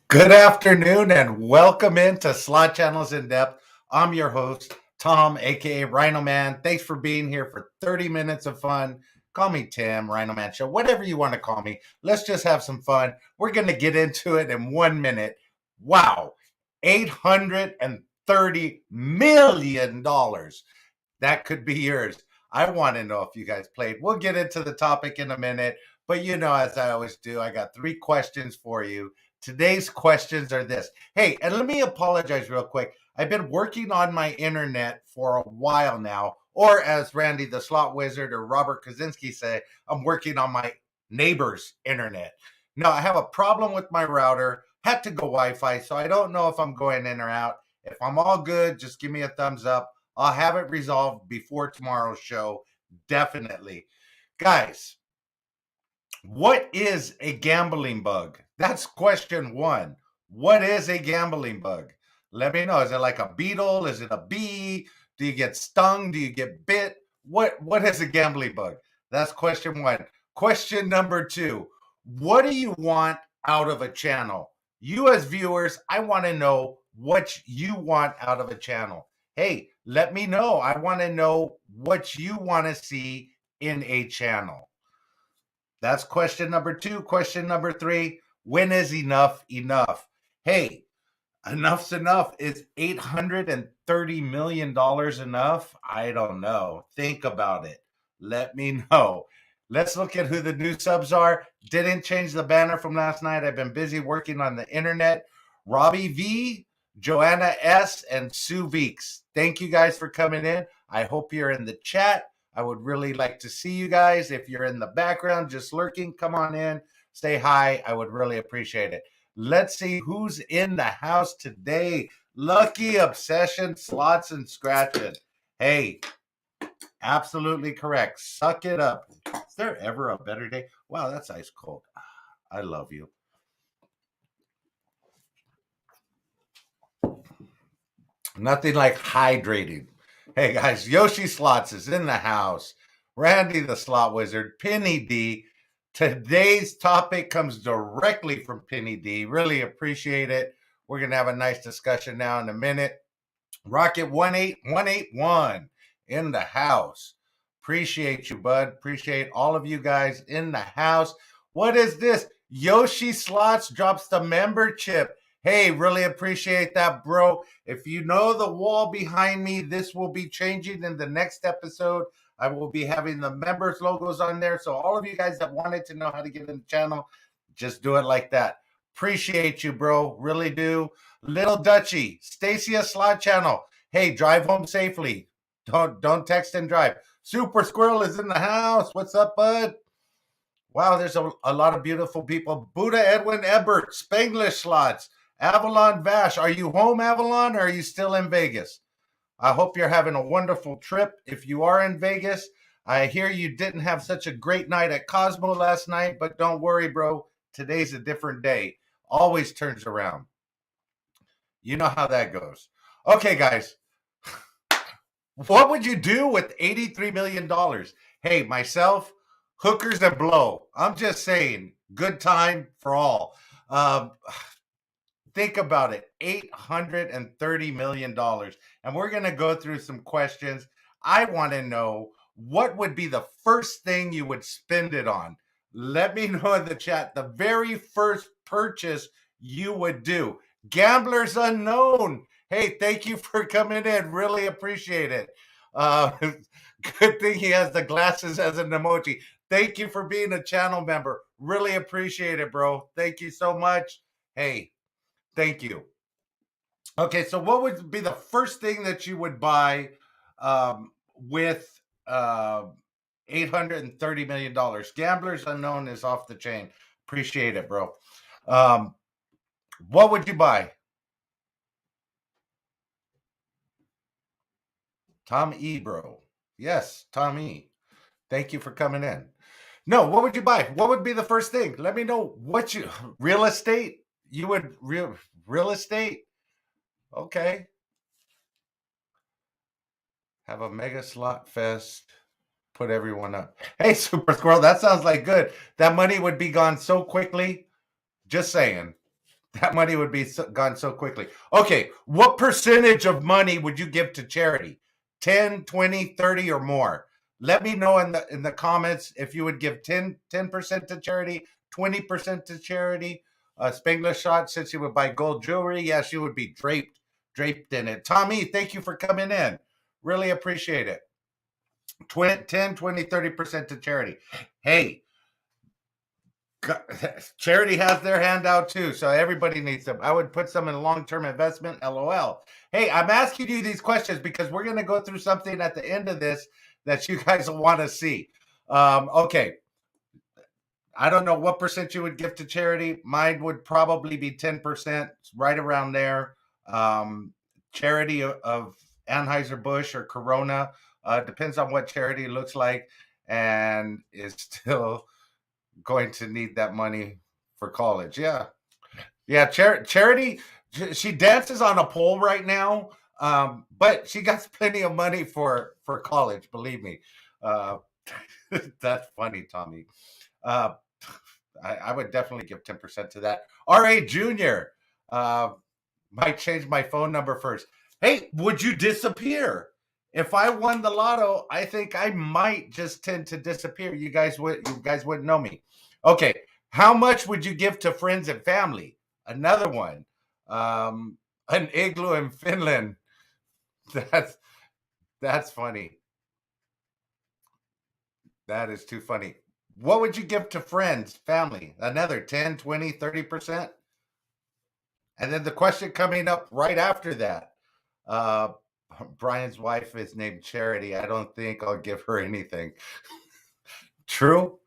Good afternoon and welcome into Slot Channels in Depth. I'm your host, Tom, aka RhinoMan. Thanks for being here for 30 minutes of fun. Call me Tim, RhinoMan Show, whatever you want to call me. Let's just have some fun. We're going to get into it in 1 minute. Wow, $830 million. That could be yours. I want to know if you guys played. We'll get into the topic in a minute. But as I always do, I got 3 questions for you. Today's questions are this. Hey, and let me apologize real quick. I've been working on my internet for a while now, or as Randy the Slot Wizard or Robert Kaczynski say, I'm working on my neighbor's internet. Now, I have a problem with my router, had to go Wi-Fi, so I don't know if I'm going in or out. If I'm all good, just give me a thumbs up. I'll have it resolved before tomorrow's show, definitely. Guys, what is a gambling bug? That's question one. What is a gambling bug? Let me know. Is it like a beetle? Is it a bee? Do you get stung? Do you get bit? What is a gambling bug? That's question one. Question number two. What do you want out of a channel? You as viewers, I want to know what you want out of a channel. Hey, let me know. I want to know what you want to see in a channel. That's question number two. Question number three, when is enough enough? Hey, enough's enough. Is $830 million enough? I don't know. Think about it. Let me know. Let's look at who the new subs are. Didn't change the banner from last night. I've been busy working on the internet. Robbie V, Joanna S, and Sue Veeks. Thank you guys for coming in. I hope you're in the chat. I would really like to see you guys. If you're in the background just lurking, come on in. Say hi. I would really appreciate it. Let's see who's in the house today. Lucky Obsession, Slots, and Scratching. Hey, absolutely correct. Suck it up. Is there ever a better day? Wow, that's ice cold. I love you. Nothing like hydrating. Hey guys, Yoshi Slots is in the house. Randy the Slot Wizard, Penny D. Today's topic comes directly from Penny D. Really appreciate it. We're going to have a nice discussion now in a minute. Rocket 18181 in the house. Appreciate you, bud. Appreciate all of you guys in the house. What is this? Yoshi Slots drops the member chip. Hey, really appreciate that, bro. If you know the wall behind me, this will be changing in the next episode. I will be having the members logos on there. So all of you guys that wanted to know how to get in the channel, just do it like that. Appreciate you, bro. Really do. Little Dutchy, Stacia Slot Channel. Hey, drive home safely. Don't text and drive. Super Squirrel is in the house. What's up, bud? Wow, there's a lot of beautiful people. Buddha Edwin Ebert, Spanglish Slots, Avalon Vash. Are you home, Avalon, or are you still in Vegas? I hope you're having a wonderful trip. If you are in Vegas, I hear you didn't have such a great night at Cosmo last night, but don't worry, bro. Today's a different day. Always turns around. You know how that goes. Okay, guys. What would you do with $83 million? Hey, myself, hookers and blow. I'm just saying, good time for all. Think about it, $830 million. And we're going to go through some questions. I want to know what would be the first thing you would spend it on? Let me know in the chat the very first purchase you would do. Gamblers Unknown. Hey, thank you for coming in. Really appreciate it. Good thing he has the glasses as an emoji. Thank you for being a channel member. Really appreciate it, bro. Thank you so much. Hey, thank you. Okay, so what would be the first thing that you would buy with $830 million? Gamblers Unknown is off the chain. Appreciate it, bro. What would you buy? Tom E, bro. Yes, Tom E. Thank you for coming in. No, what would you buy? What would be the first thing? Let me know what you real estate. You would real estate? Okay. Have a mega slot fest. Put everyone up. Hey, Super Squirrel, that sounds like good. That money would be gone so quickly. Just saying. That money would be gone so quickly. Okay, what percentage of money would you give to charity? 10, 20, 30, or more? Let me know in the comments if you would give 10% to charity, 20% to charity. Spanglish Shot said she would buy gold jewelry. Yeah, she would be draped in it. Tommy, thank you for coming in. Really appreciate it. 10, 20, 30% to charity. Hey, charity has their hand out too, so everybody needs them. I would put some in long-term investment. LOL. Hey, I'm asking you these questions because we're going to go through something at the end of this that you guys will want to see. Okay, I don't know what percent you would give to charity. Mine would probably be 10%, right around there. Charity of Anheuser-Busch or Corona, depends on what charity looks like, and is still going to need that money for college. Yeah. Yeah. Charity, she dances on a pole right now. But she got plenty of money for college, believe me. Uh, that's funny, Tommy. Uh, I would definitely give 10% to that. RA Jr. Might change my phone number first. Hey, would you disappear? If I won the lotto, I think I might just tend to disappear. You guys wouldn't know me. Okay, how much would you give to friends and family? Another one. An igloo in Finland. That's funny. That is too funny. What would you give to friends, family? Another 10, 20, 30%? And then the question coming up right after that. Uh, Brian's wife is named Charity. I don't think I'll give her anything. True?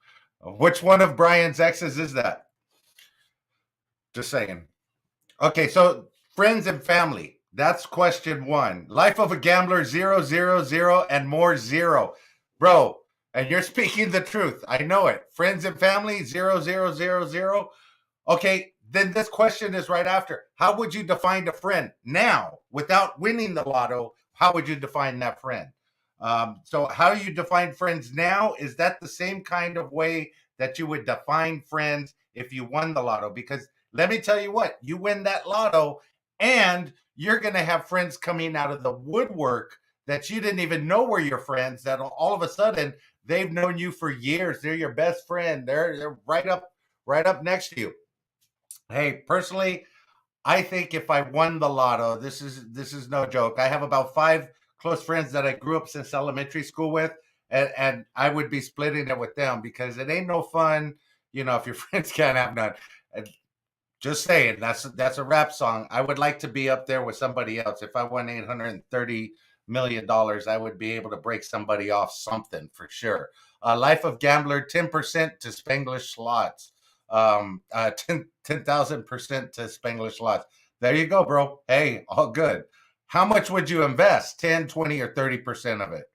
Which one of Brian's exes is that? Just saying. Okay, so friends and family. That's question one. Life of a gambler, 000 and more zero. Bro, and you're speaking the truth. I know it. Friends and family, 000. Okay, then this question is right after. How would you define a friend now without winning the lotto? How would you define that friend? So, how you define friends now, is that the same kind of way that you would define friends if you won the lotto? Because let me tell you what, you win that lotto and you're going to have friends coming out of the woodwork that you didn't even know were your friends, that all of a sudden they've known you for years. They're your best friend. They're right up next to you. Hey, personally, I think if I won the lotto, this is no joke. I have about 5 close friends that I grew up since elementary school with, and I would be splitting it with them because it ain't no fun, if your friends can't have none. And just saying, that's a rap song. I would like to be up there with somebody else. If I won $830 million, I would be able to break somebody off something for sure. Life of Gambler, 10% to Spanglish Slots. 10,000% to Spanglish Slots. There you go, bro. Hey, all good. How much would you invest? 10, 20, or 30% of it?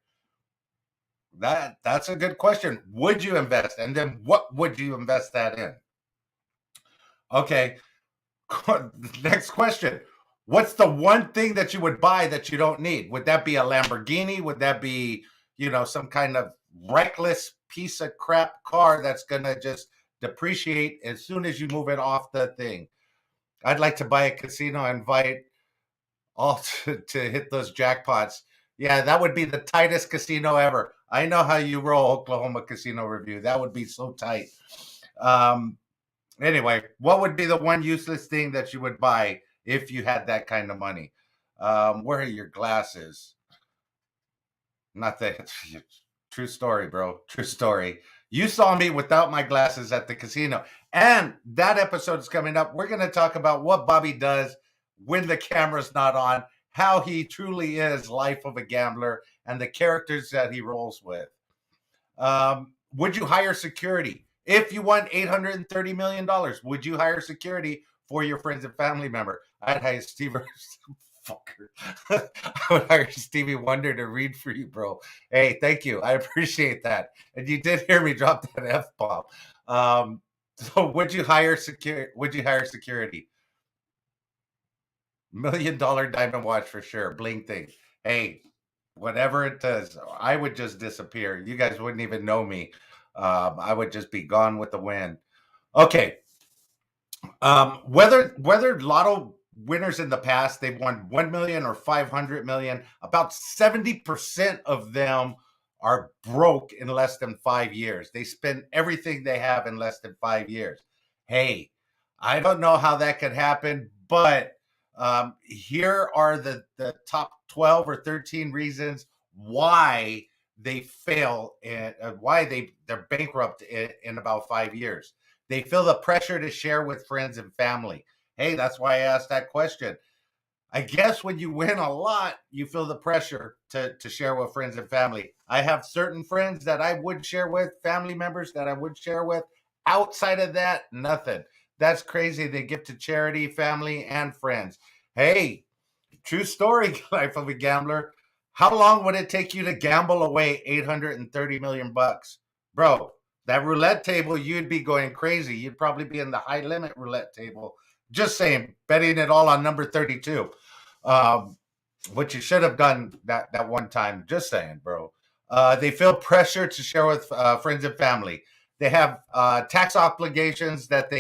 That's a good question. Would you invest? And then what would you invest that in? Okay. Next question. What's the one thing that you would buy that you don't need? Would that be a Lamborghini? Would that be, some kind of reckless piece of crap car that's going to just depreciate as soon as you move it off the thing? I'd like to buy a casino and invite all to hit those jackpots. Yeah, that would be the tightest casino ever. I know how you roll, Oklahoma Casino Review. That would be so tight. Anyway, what would be the one useless thing that you would buy if you had that kind of money? Where are your glasses? Not that. True story, bro. True story. You saw me without my glasses at the casino. And that episode is coming up. We're going to talk about what Bobby does when the camera's not on, how he truly is life of a gambler, and the characters that he rolls with. Would you hire security? If you won $830 million, would you hire security for your friends and family member? I'd hire Steve. Fucker. I would hire Stevie Wonder to read for you, bro. Hey, thank you. I appreciate that. And you did hear me drop that F-bomb. So would you hire security? $1 million diamond watch for sure. Bling thing. Hey, whatever it does, I would just disappear. You guys wouldn't even know me. I would just be gone with the wind. Okay. Whether lotto winners in the past, they've won 1 million or 500 million, about 70% of them are broke in less than 5 years. They spend everything they have in less than 5 years. Hey, I don't know how that could happen, but here are the top 12 or 13 reasons why they fail and why they're bankrupt in about 5 years. They feel the pressure to share with friends and family. Hey, that's why I asked that question. I guess when you win a lot, you feel the pressure to share with friends and family. I have certain friends that I would share with, family members that I would share with. Outside of that, nothing. That's crazy. They give to charity, family, and friends. Hey, true story, life of a gambler. How long would it take you to gamble away 830 million bucks? Bro, that roulette table, you'd be going crazy. You'd probably be in the high limit roulette table. Just saying, betting it all on number 32. Um, what you should have done that one time. Just saying, bro. They feel pressure to share with friends and family. They have tax obligations that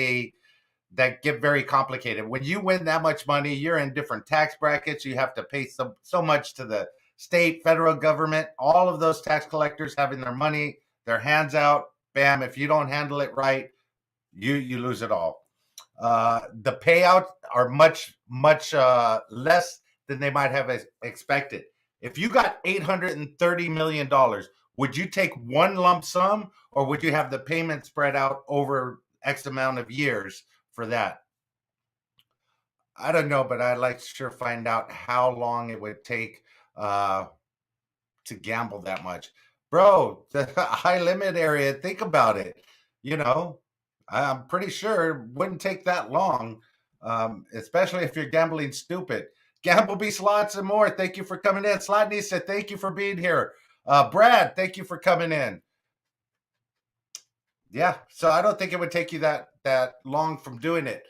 get very complicated. When you win that much money, you're in different tax brackets. You have to pay so much to the state, federal government. All of those tax collectors having their money, their hands out. Bam! If you don't handle it right, you lose it all. The payouts are much less than they might have expected. If you got $830 million, would you take one lump sum, or would you have the payment spread out over X amount of years for that? I don't know, but I'd like to sure find out how long it would take uh, to gamble that much. Bro, the high limit area, think about it. You know, I'm pretty sure it wouldn't take that long, especially if you're gambling stupid. Gamble slots and more. Thank you for coming in. Slotnisa, thank you for being here. Brad, thank you for coming in. Yeah, so I don't think it would take you that long from doing it.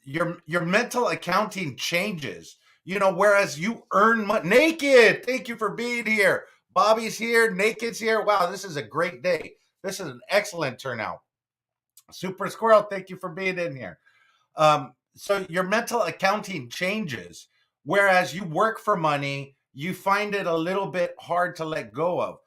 Your mental accounting changes. Whereas you earn money. Naked, thank you for being here. Bobby's here. Naked's here. Wow, this is a great day. This is an excellent turnout. Super Squirrel, thank you for being in here. So your mental accounting changes. Whereas you work for money, you find it a little bit hard to let go of.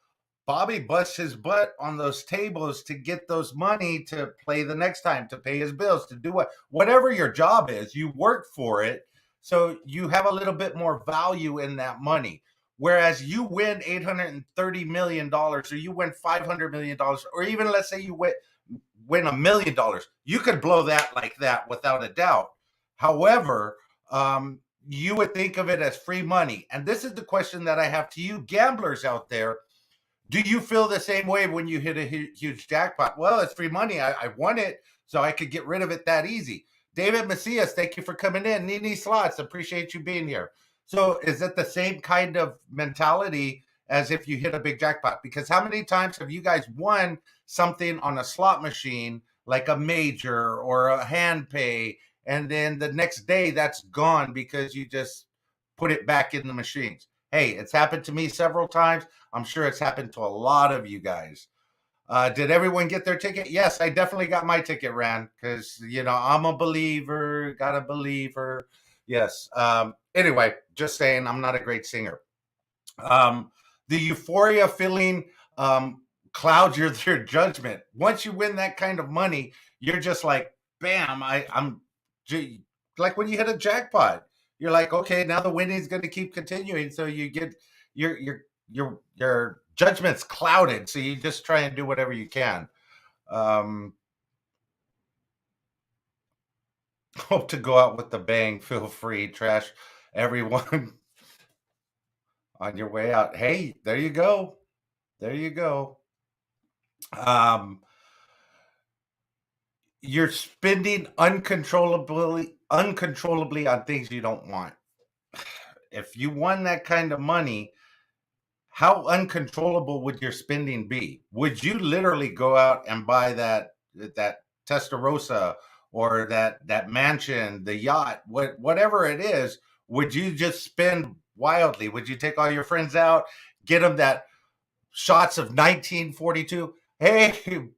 Bobby busts his butt on those tables to get those money to play the next time, to pay his bills, to do whatever your job is, you work for it. So you have a little bit more value in that money. Whereas you win $830 million, or you win $500 million, or even let's say you win $1 million, you could blow that like that without a doubt. However, you would think of it as free money. And this is the question that I have to you gamblers out there. Do you feel the same way when you hit a huge jackpot? Well, it's free money. I won it, so I could get rid of it that easy. David Macias, thank you for coming in. Nini Slots, appreciate you being here. So is it the same kind of mentality as if you hit a big jackpot? Because how many times have you guys won something on a slot machine, like a major or a hand pay, and then the next day that's gone because you just put it back in the machines? Hey, it's happened to me several times. I'm sure it's happened to a lot of you guys. Did everyone get their ticket? Yes, I definitely got my ticket, Ran, because I'm a believer, got a believer. Yes. Anyway, just saying, I'm not a great singer. The euphoria feeling clouds your judgment. Once you win that kind of money, you're just like, bam! I'm like when you hit a jackpot. You're like, okay, now the winning is going to keep continuing. So you get your judgment's clouded. So you just try and do whatever you can. Hope to go out with the bang. Feel free, trash everyone on your way out. Hey, there you go. There you go. You're spending uncontrollably on things you don't want. If you won that kind of money, how uncontrollable would your spending be? Would you literally go out and buy that Testarossa or that mansion, the yacht, whatever it is? Would you just spend wildly? Would you take all your friends out, get them that shots of 1942? Hey,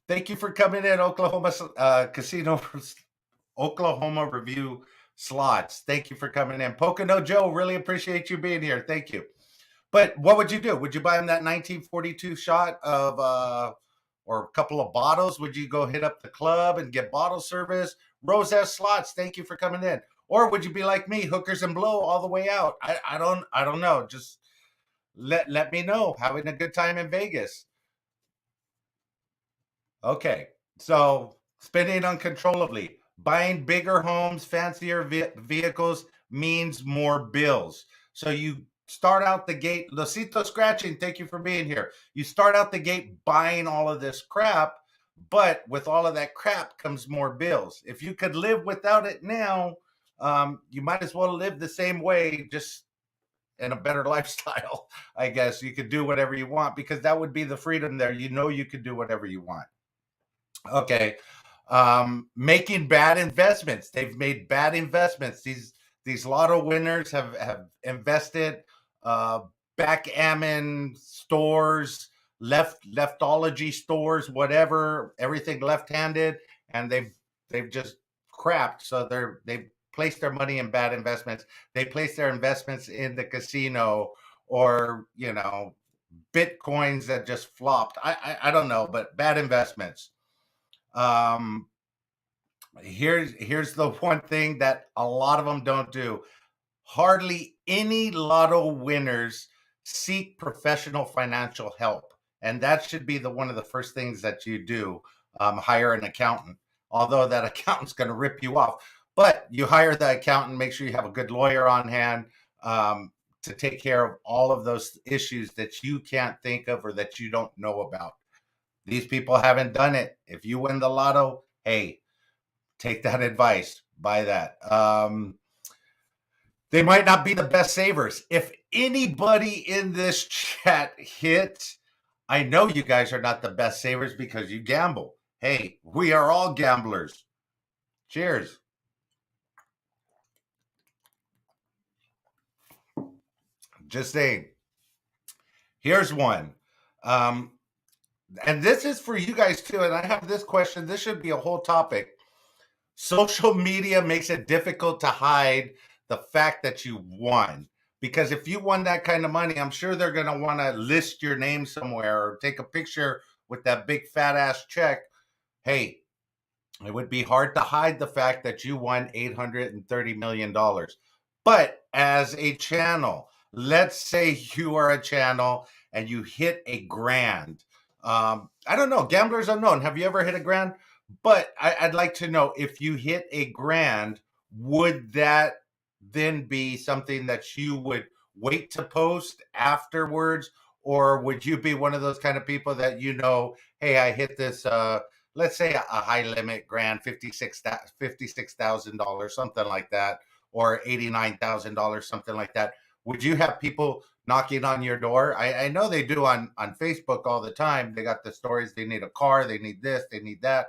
Thank you for coming in, Oklahoma Casino, Oklahoma Review Slots. Thank you for coming in. Pocono Joe, really appreciate you being here. Thank you. But what would you do? Would you buy him that 1942 shot of, or a couple of bottles? Would you go hit up the club and get bottle service? Rose S Slots, thank you for coming in. Or would you be like me, hookers and blow all the way out? I don't know. Just let me know. Having a good time in Vegas. Okay, so spending uncontrollably, buying bigger homes, fancier vehicles means more bills. So you start out the gate, Losito Scratching, thank you for being here. You start out the gate buying all of this crap, but with all of that crap comes more bills. If you could live without it now, you might as well live the same way, just in a better lifestyle. I guess you could do whatever you want because that would be the freedom there. You know, you could do whatever you want. Okay. Making bad investments. They've made bad investments. These lotto winners have invested backgammon stores, leftology stores, whatever, everything left-handed, and they've just crapped. So they've placed their money in bad investments. They place their investments in the casino, or bitcoins that just flopped. I don't know, but bad investments. um here's the one thing that a lot of them don't do. Hardly any lotto winners seek professional financial help, and that should be the one of the first things that you do. Hire an accountant, although that accountant's going to rip you off, but you hire the accountant, make sure you have a good lawyer on hand, to take care of all of those issues that you can't think of or that you don't know about. These people haven't done it. If you win the lotto, hey, take that advice. Buy that. They might not be the best savers. If anybody in this chat hit, I know you guys are not the best savers because you gamble. Hey, we are all gamblers. Cheers. Just saying. Here's one. Um, and this is for you guys too. And I have this question. This should be a whole topic. Social media makes it difficult to hide the fact that you won. Because if you won that kind of money, I'm sure they're going to want to list your name somewhere or take a picture with that big fat ass check. Hey, it would be hard to hide the fact that you won $830 million. But as a channel, let's say you are a channel and you hit a grand. I don't know. Gamblers Unknown, have you ever hit a grand? But I'd like to know, if you hit a grand, would that then be something that you would wait to post afterwards? Or would you be one of those kind of people that, hey, I hit this, let's say a high limit grand, $56,000, something like that, or $89,000, something like that. Would you have people knocking on your door? I know they do on Facebook all the time. They got the stories. They need a car. They need this. They need that.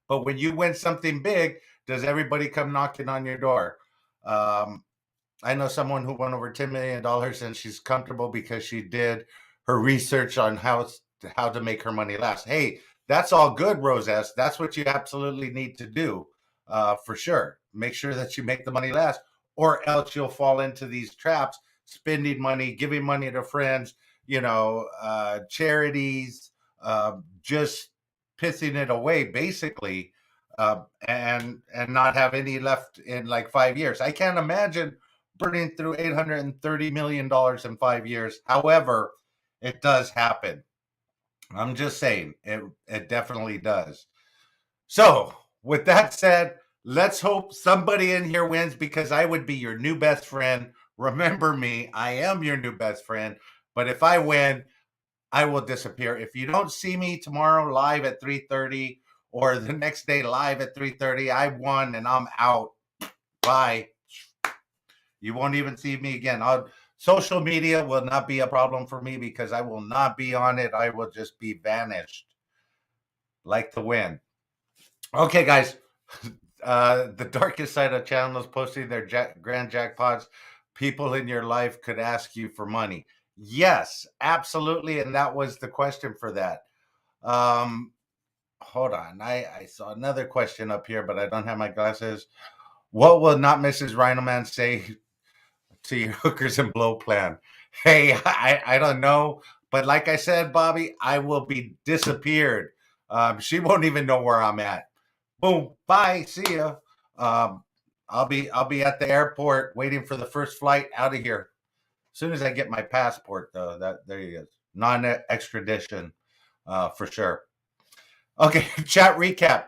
But when you win something big, does everybody come knocking on your door? I know someone who won over $10 million, and she's comfortable because she did her research on how to make her money last. Hey, that's all good, Rose S. That's what you absolutely need to do, for sure. Make sure that you make the money last, or else you'll fall into these traps, spending money, giving money to friends, charities, just pissing it away, basically, and not have any left in like 5 years. I can't imagine burning through $830 million in 5 years. However, it does happen. I'm just saying, it definitely does. So, with that said, let's hope somebody in here wins, because I would be your new best friend. Remember me, I am your new best friend. But if I win, I will disappear. If you don't see me tomorrow live at 3:30 or the next day live at 3:30, I won and I'm out. Bye. You won't even see me again. Social media will not be a problem for me because I will not be on it. I will just be vanished like the wind. Okay, guys. The darkest side of channels posting their grand jackpots. People in your life could ask you for money. Yes, absolutely. And that was the question for that. hold on. I saw another question up here, but I don't have my glasses. What will not Mrs. RhinoMan say to your hookers and blow plan? Hey, I don't know, but like I said, Bobby, I will be disappeared. She won't even know where I'm at. Boom, bye, see ya. Um, I'll be at the airport waiting for the first flight out of here. As soon as I get my passport, though, that there you go, non-extradition, for sure. Okay, chat recap.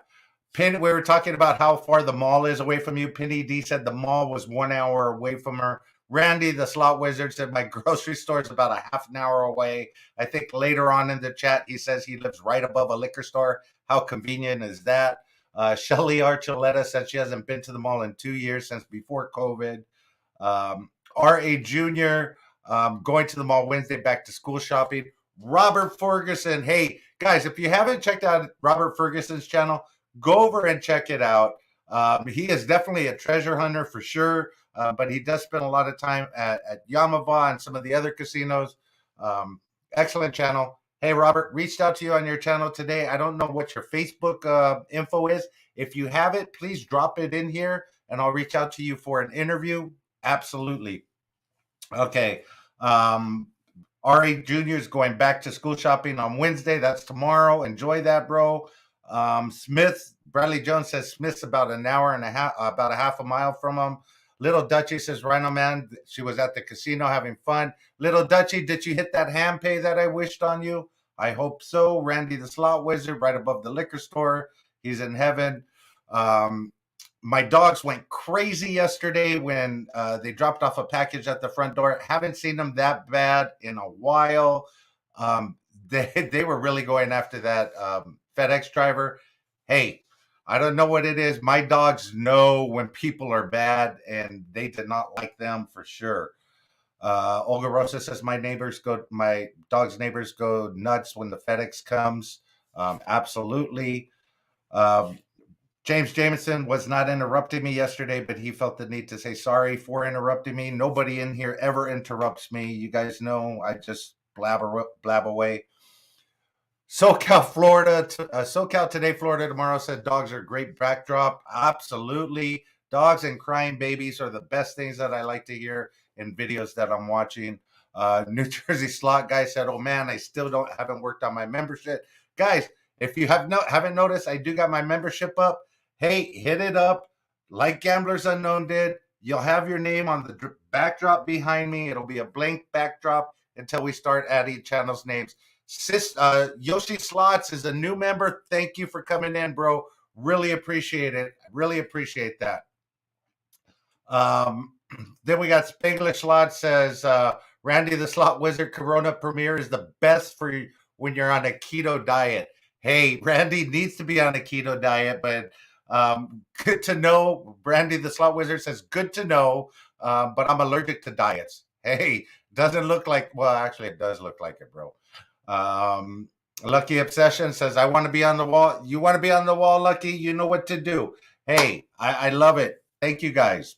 Pin, we were talking about how far the mall is away from you. Penny D said the mall was 1 hour away from her. Randy, the slot wizard, said my grocery store is about a half an hour away. I think later on in the chat, he says he lives right above a liquor store. How convenient is that? Shelly Archuleta said she hasn't been to the mall in 2 years since before COVID. R.A. Jr., going to the mall Wednesday, back to school shopping. Robert Ferguson. Hey, guys, if you haven't checked out Robert Ferguson's channel, go over and check it out. He is definitely a treasure hunter for sure, but he does spend a lot of time at Yamava and some of the other casinos. Excellent channel. Hey, Robert, reached out to you on your channel today. I don't know what your Facebook info is. If you have it, please drop it in here and I'll reach out to you for an interview. Absolutely. Okay. Ari Jr. is going back to school shopping on Wednesday. That's tomorrow. Enjoy that, bro. Smith, Bradley Jones says Smith's about an hour and a half, about a half a mile from him. Little Dutchie says, Rhino Man, she was at the casino having fun. Little Dutchie, did you hit that ham pay that I wished on you? I hope so. Randy the Slot Wizard, right above the liquor store. He's in heaven. My dogs went crazy yesterday when they dropped off a package at the front door. Haven't seen them that bad in a while. They were really going after that FedEx driver. Hey, I don't know what it is. My dogs know when people are bad, and they did not like them for sure. Olga Rosa says my dog's neighbors go nuts when the FedEx comes. Absolutely. Um, James Jameson was not interrupting me yesterday, but he felt the need to say sorry for interrupting me. Nobody in here ever interrupts me. You guys know I just blab away. SoCal, Florida, SoCal today, Florida tomorrow said dogs are a great backdrop. Absolutely. Dogs and crying babies are the best things that I like to hear in videos that I'm watching. New Jersey Slot guy said, oh man, I still haven't worked on my membership. Guys, if you haven't noticed, I do got my membership up. Hey, hit it up like Gamblers Unknown did. You'll have your name on the backdrop behind me. It'll be a blank backdrop until we start adding channels names. Yoshi Slots is a new member. Thank you for coming in, bro. Really appreciate it. Really appreciate that. Then we got Spanglish Slots says, Randy the Slot Wizard Corona Premier is the best for when you're on a keto diet. Hey, Randy needs to be on a keto diet, but good to know. Randy the Slot Wizard says, good to know, but I'm allergic to diets. Hey, doesn't look like, well, actually, it does look like it, bro. Lucky Obsession says, I want to be on the wall. You want to be on the wall, Lucky? You know what to do. Hey, I love it. Thank you, guys.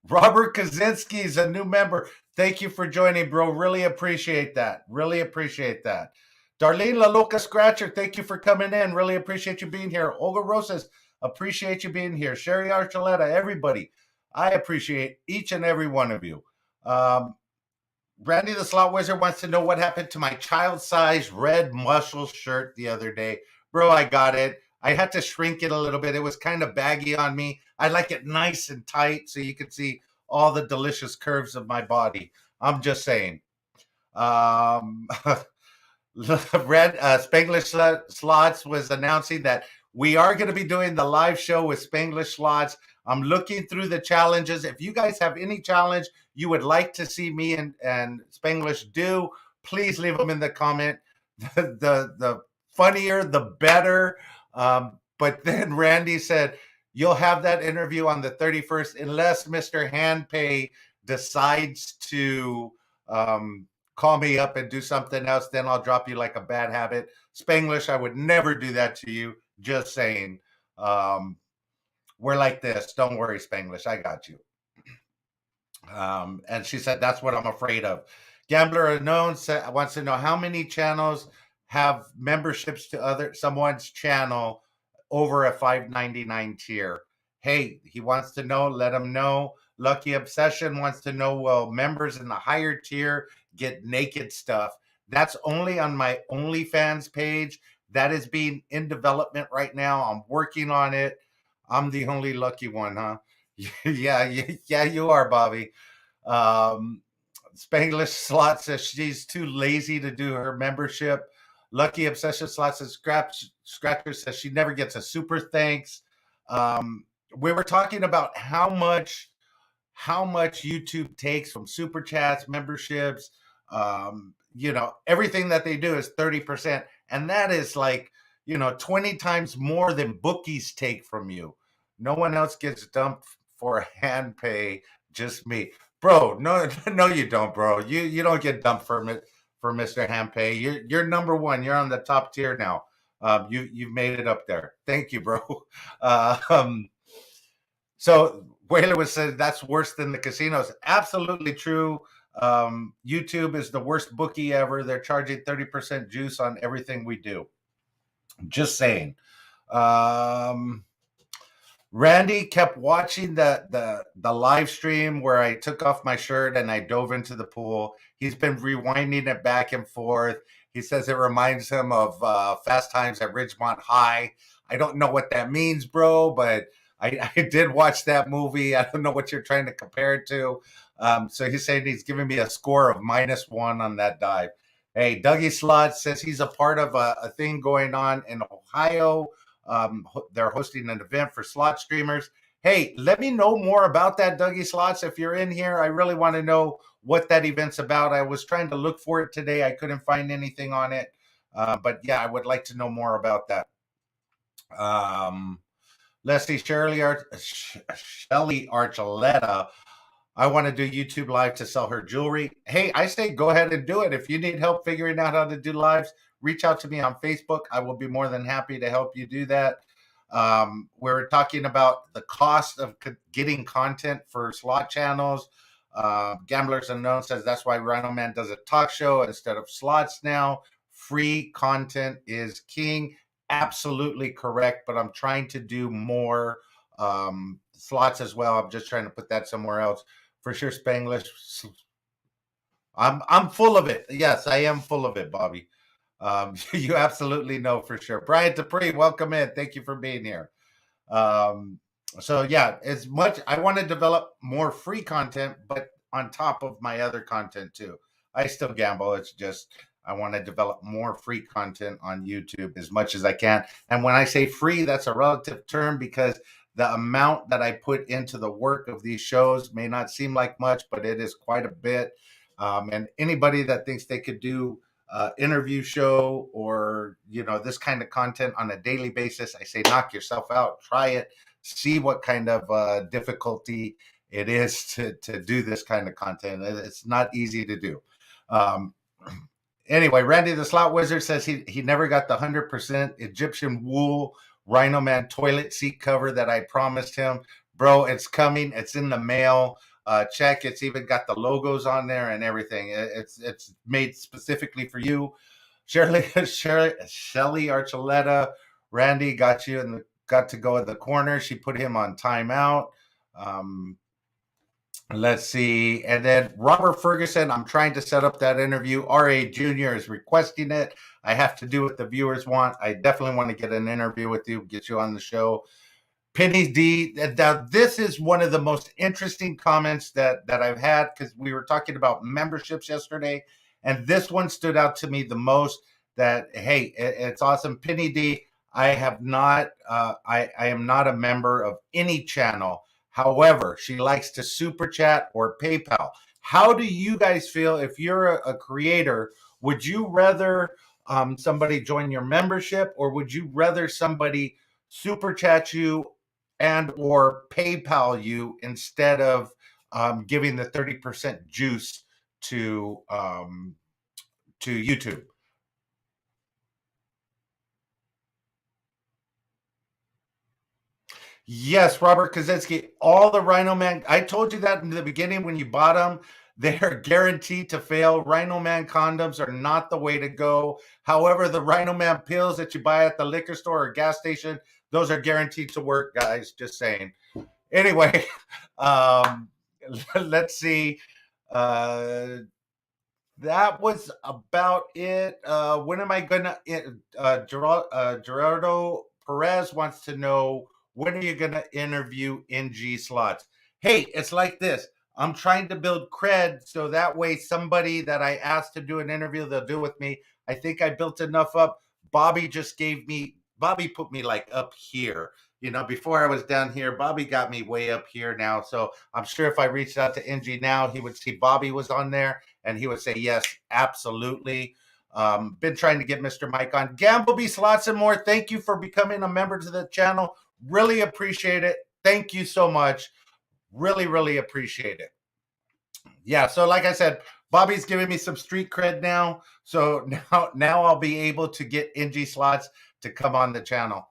Robert Kaczynski is a new member. Thank you for joining, bro. Really appreciate that. Really appreciate that. Darlene La Loca Scratcher, thank you for coming in. Really appreciate you being here. Olga Rosas, appreciate you being here. Sherry Archuleta, everybody. I appreciate each and every one of you. Randy the Slot Wizard wants to know what happened to my child-sized red muscle shirt the other day. Bro, I got it. I had to shrink it a little bit. It was kind of baggy on me. I like it nice and tight so you can see all the delicious curves of my body. I'm just saying. Spanglish Slots was announcing that we are going to be doing the live show with Spanglish Slots. I'm looking through the challenges. If you guys have any challenge you would like to see me and Spanglish do, please leave them in the comment. The funnier, the better. But then Randy said, you'll have that interview on the 31st unless Mr. Handpay decides to call me up and do something else. Then I'll drop you like a bad habit. Spanglish, I would never do that to you. Just saying. We're like this. Don't worry, Spanglish. I got you. And she said, that's what I'm afraid of. Gambler Unknown wants to know how many channels have memberships to someone's channel over a $5.99 tier. Hey, he wants to know, let him know. Lucky Obsession wants to know, well, members in the higher tier get naked stuff. That's only on my OnlyFans page. That is being in development right now. I'm working on it. I'm the only lucky one, huh? Yeah, you are, Bobby. Um, Spanglish Slot says she's too lazy to do her membership. Lucky Obsession Slot says Scratcher says she never gets a super thanks. We were talking about how much YouTube takes from super chats, memberships, everything that they do is 30%. And that is like, 20 times more than bookies take from you. No one else gets dumped for hand pay, just me. Bro, no, no, you don't, bro. You don't get dumped for Mr. Handpay. You're number one. You're on the top tier now. You've made it up there. Thank you, bro. Um, so Whaler was said that's worse than the casinos. Absolutely true. YouTube is the worst bookie ever. They're charging 30% juice on everything we do. Just saying. Randy kept watching the live stream where I took off my shirt and I dove into the pool. He's been rewinding it back and forth. He says it reminds him of Fast Times at Ridgemont High. I don't know what that means, bro, but I did watch that movie. I don't know what you're trying to compare it to. So he's saying he's giving me a score of -1 on that dive. Hey, Dougie Slot says he's a part of a thing going on in Ohio. They're hosting an event for slot streamers. Hey, let me know more about that, Dougie Slots. If you're in here, I really want to know what that event's about. I was trying to look for it today. I couldn't find anything on it. But yeah, I would like to know more about that. Leslie Shelley Archuleta. I want to do YouTube live to sell her jewelry. Hey, I say go ahead and do it. If you need help figuring out how to do lives, reach out to me on Facebook. I will be more than happy to help you do that. We're talking about the cost of getting content for slot channels. Gamblers Unknown says that's why RhinoMan does a talk show instead of slots now. Free content is king. Absolutely correct, but I'm trying to do more slots as well. I'm just trying to put that somewhere else. For sure, Spanglish. I'm full of it. Yes, I am full of it, Bobby. You absolutely know for sure. Brian Dupree, welcome in. Thank you for being here. So yeah, as much I want to develop more free content, but on top of my other content too. I still gamble. It's just I want to develop more free content on YouTube as much as I can. And when I say free, that's a relative term because the amount that I put into the work of these shows may not seem like much, but it is quite a bit. And anybody that thinks they could do interview show or this kind of content on a daily basis, I say knock yourself out, try it, see what kind of difficulty it is to do this kind of content. It's not easy to do. Anyway, Randy the Slot Wizard says he never got the 100% Egyptian wool RhinoMan toilet seat cover that I promised him. Bro, it's coming. It's in the mail. Check. It's even got the logos on there and everything. It's made specifically for you. Shelley Archuleta. Randy got you and got to go in the corner. She put him on timeout. Let's see. And then Robert Ferguson, I'm trying to set up that interview. R.A. Jr. is requesting it. I have to do what the viewers want. I definitely want to get an interview with you, get you on the show. Penny D, now this is one of the most interesting comments that I've had because we were talking about memberships yesterday. And this one stood out to me the most that, hey, it's awesome. Penny D, I have not, I am not a member of any channel. However, she likes to super chat or PayPal. How do you guys feel if you're a creator? Would you rather somebody join your membership or would you rather somebody super chat you and or PayPal you instead of giving the 30% juice to YouTube? Yes, Robert Kaczynski, all the RhinoMan. I told you that in the beginning when you bought them. They are guaranteed to fail. RhinoMan condoms are not the way to go. However, the RhinoMan pills that you buy at the liquor store or gas station, those are guaranteed to work, guys. Just saying. Anyway, um, let's see. Uh, that was about it. When am I gonna? Gerardo Perez wants to know, when are you gonna interview NG Slots? Hey, it's like this. I'm trying to build cred so that way somebody that I asked to do an interview, they'll do with me. I think I built enough up. Bobby put me like up here. Before I was down here, Bobby got me way up here now. So I'm sure if I reached out to NG now, he would see Bobby was on there and he would say, yes, absolutely. Been trying to get Mr. Mike on. Gambleby Slots and More, thank you for becoming a member to the channel. Really appreciate it. Thank you so much. Really, really appreciate it. Yeah, so like I said, Bobby's giving me some street cred now. So now I'll be able to get NG Slots to come on the channel.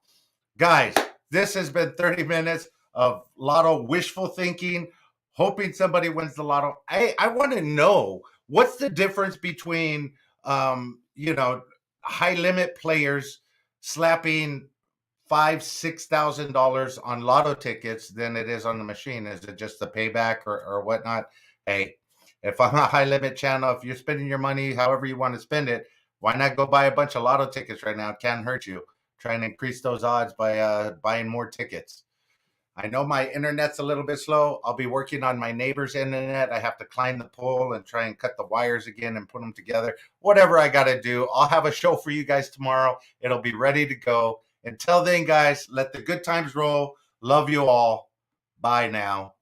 Guys, this has been 30 minutes of lotto wishful thinking, hoping somebody wins the lotto. I want to know, what's the difference between high limit players slapping $5,000-$6,000 on lotto tickets than it is on the machine? Is it just the payback or whatnot? Hey, if I'm a high limit channel, if you're spending your money however you want to spend it, why not go buy a bunch of lotto tickets right now? It can't hurt you. Try and increase those odds by buying more tickets. I know my internet's a little bit slow. I'll be working on my neighbor's internet. I have to climb the pole and try and cut the wires again and put them together. Whatever I got to do, I'll have a show for you guys tomorrow. It'll be ready to go. Until then, guys, let the good times roll. Love you all. Bye now.